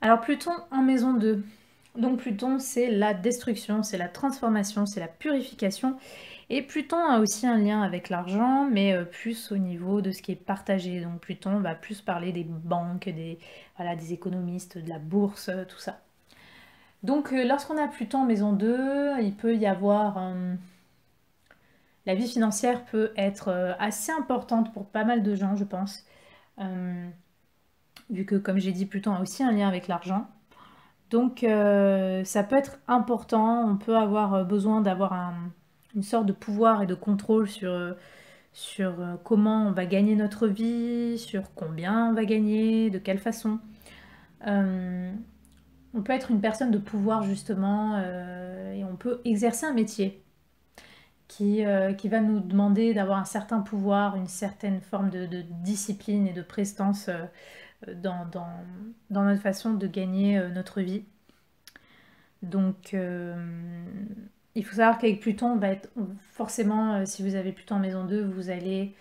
Alors Pluton en maison 2. Donc Pluton, c'est la destruction, c'est la transformation, c'est la purification. Et Pluton a aussi un lien avec l'argent, mais plus au niveau de ce qui est partagé. Donc Pluton va plus parler des banques, voilà, des économistes, de la bourse, tout ça. Donc lorsqu'on a Pluton en maison 2, il peut y avoir... la vie financière peut être assez importante pour pas mal de gens, je pense. Euh, Vu que, comme j'ai dit, Pluton a aussi un lien avec l'argent. Donc ça peut être important, on peut avoir besoin d'avoir une sorte de pouvoir et de contrôle sur comment on va gagner notre vie, sur combien on va gagner, de quelle façon. Euh, on peut être une personne de pouvoir justement et on peut exercer un métier qui va nous demander d'avoir un certain pouvoir, une certaine forme de discipline et de prestance dans notre façon de gagner notre vie. Donc, il faut savoir qu'avec Pluton, on va être forcément, si vous avez Pluton en maison 2, vous allez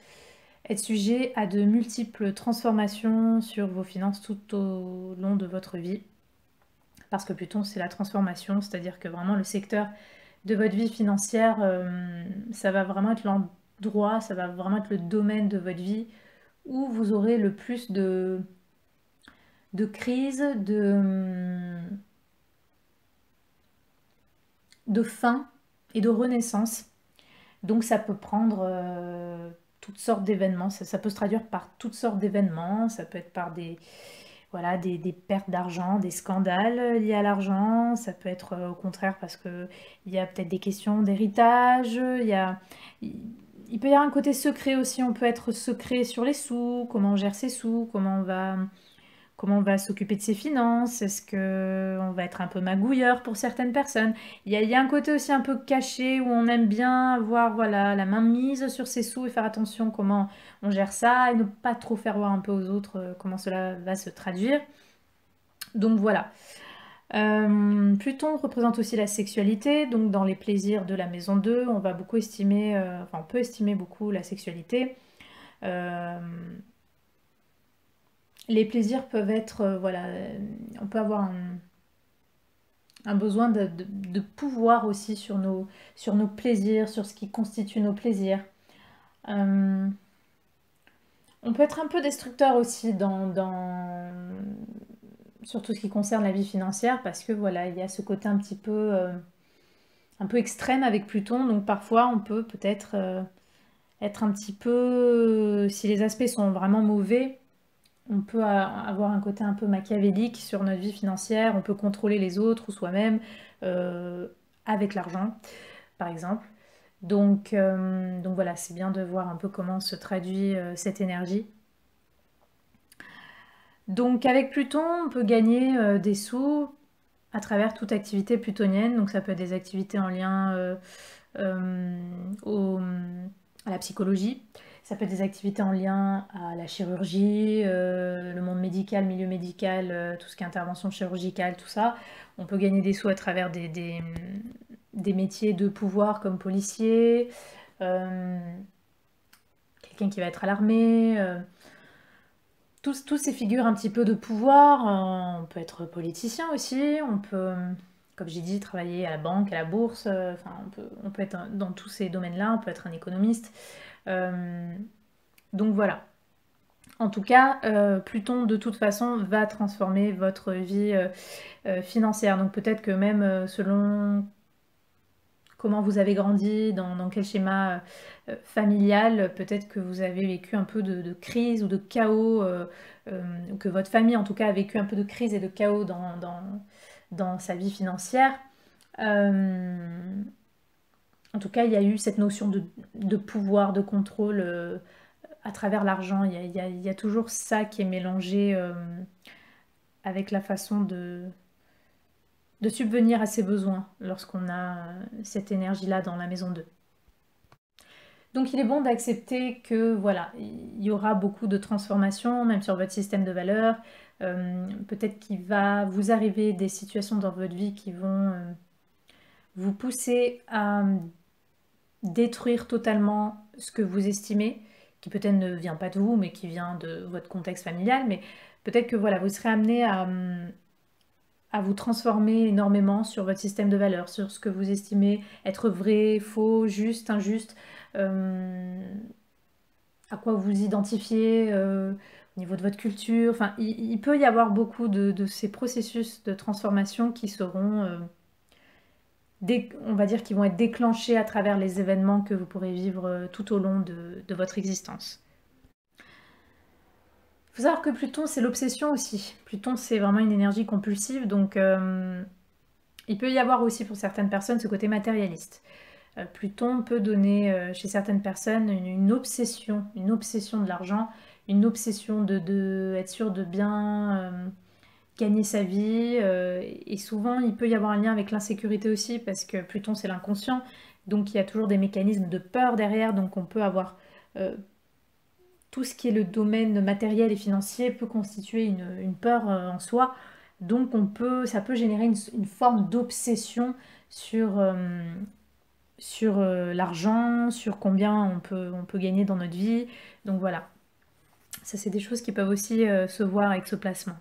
être sujet à de multiples transformations sur vos finances tout au long de votre vie. Parce que Pluton, c'est la transformation, c'est-à-dire que vraiment le secteur de votre vie financière, ça va vraiment être l'endroit, ça va vraiment être le domaine de votre vie où vous aurez le plus de crises, de fin et de renaissance. Donc ça peut prendre toutes sortes d'événements, ça peut se traduire par toutes sortes d'événements, ça peut être par voilà, des pertes d'argent, des scandales liés à l'argent, ça peut être au contraire parce qu'il y a peut-être des questions d'héritage, il peut y avoir un côté secret aussi, on peut être secret sur les sous, comment on gère ses sous, comment on va s'occuper de ses finances, est-ce qu'on va être un peu magouilleur pour certaines personnes. Il y a un côté aussi un peu caché où on aime bien avoir voilà, la main mise sur ses sous et faire attention comment on gère ça et ne pas trop faire voir un peu aux autres comment cela va se traduire. Donc voilà. Pluton représente aussi la sexualité, donc dans les plaisirs de la maison 2, on va beaucoup estimer, enfin on peut estimer beaucoup la sexualité. Euh, les plaisirs peuvent être, voilà, on peut avoir un besoin de pouvoir aussi sur nos plaisirs, sur ce qui constitue nos plaisirs. Euh, on peut être un peu destructeur aussi sur tout ce qui concerne la vie financière parce que voilà, il y a ce côté un peu extrême avec Pluton, donc parfois on peut peut-être être un petit peu, si les aspects sont vraiment mauvais, on peut avoir un côté un peu machiavélique sur notre vie financière, on peut contrôler les autres ou soi-même euh, avec l'argent, par exemple. Donc voilà, c'est bien de voir un peu comment se traduit cette énergie. Donc avec Pluton, on peut gagner des sous à travers toute activité plutonienne. Donc ça peut être des activités en lien euh, au- à la psychologie. Ça peut être des activités en lien à la chirurgie, le monde médical, milieu médical, tout ce qui est intervention chirurgicale, tout ça. On peut gagner des sous à travers des métiers de pouvoir comme policier, euh, quelqu'un qui va être à l'armée, tous ces figures un petit peu de pouvoir. On peut être politicien aussi, on peut, comme j'ai dit, travailler à la banque, à la bourse, enfin, on peut être dans tous ces domaines-là, on peut être un économiste. Euh, donc voilà. En tout cas, Pluton, de toute façon, va transformer votre vie financière. Donc peut-être que même selon comment vous avez grandi, dans quel schéma familial, peut-être que vous avez vécu un peu de crise ou de chaos, ou que votre famille en tout cas a vécu un peu de crise et de chaos dans sa vie financière. Euh, En tout cas, il y a eu cette notion de pouvoir, de contrôle à travers l'argent. Il y a toujours ça qui est mélangé avec la façon de subvenir à ses besoins lorsqu'on a cette énergie-là dans la maison 2. Donc il est bon d'accepter que voilà, il y aura beaucoup de transformations, même sur votre système de valeurs. Peut-être qu'il va vous arriver des situations dans votre vie qui vont vous pousser à détruire totalement ce que vous estimez, qui peut-être ne vient pas de vous, mais qui vient de votre contexte familial. Mais peut-être que voilà, vous serez amené à vous transformer énormément sur votre système de valeurs, sur ce que vous estimez être vrai, faux, juste, injuste, à quoi vous identifiez au niveau de votre culture. Enfin, il peut y avoir beaucoup de ces processus de transformation qui seront, on va dire, qui vont être déclenchés à travers les événements que vous pourrez vivre tout au long de votre existence. Il faut savoir que Pluton, c'est l'obsession aussi. Pluton, c'est vraiment une énergie compulsive, donc il peut y avoir aussi pour certaines personnes ce côté matérialiste. Pluton peut donner chez certaines personnes une obsession de l'argent, une obsession de être sûr de bien gagner sa vie. Et souvent, il peut y avoir un lien avec l'insécurité aussi, parce que Pluton, c'est l'inconscient. Donc, il y a toujours des mécanismes de peur derrière. Donc, on peut avoir tout ce qui est le domaine matériel et financier peut constituer une peur en soi. Donc, ça peut générer une forme d'obsession sur l'argent, sur combien on peut gagner dans notre vie. Donc voilà, ça c'est des choses qui peuvent aussi se voir avec ce placement.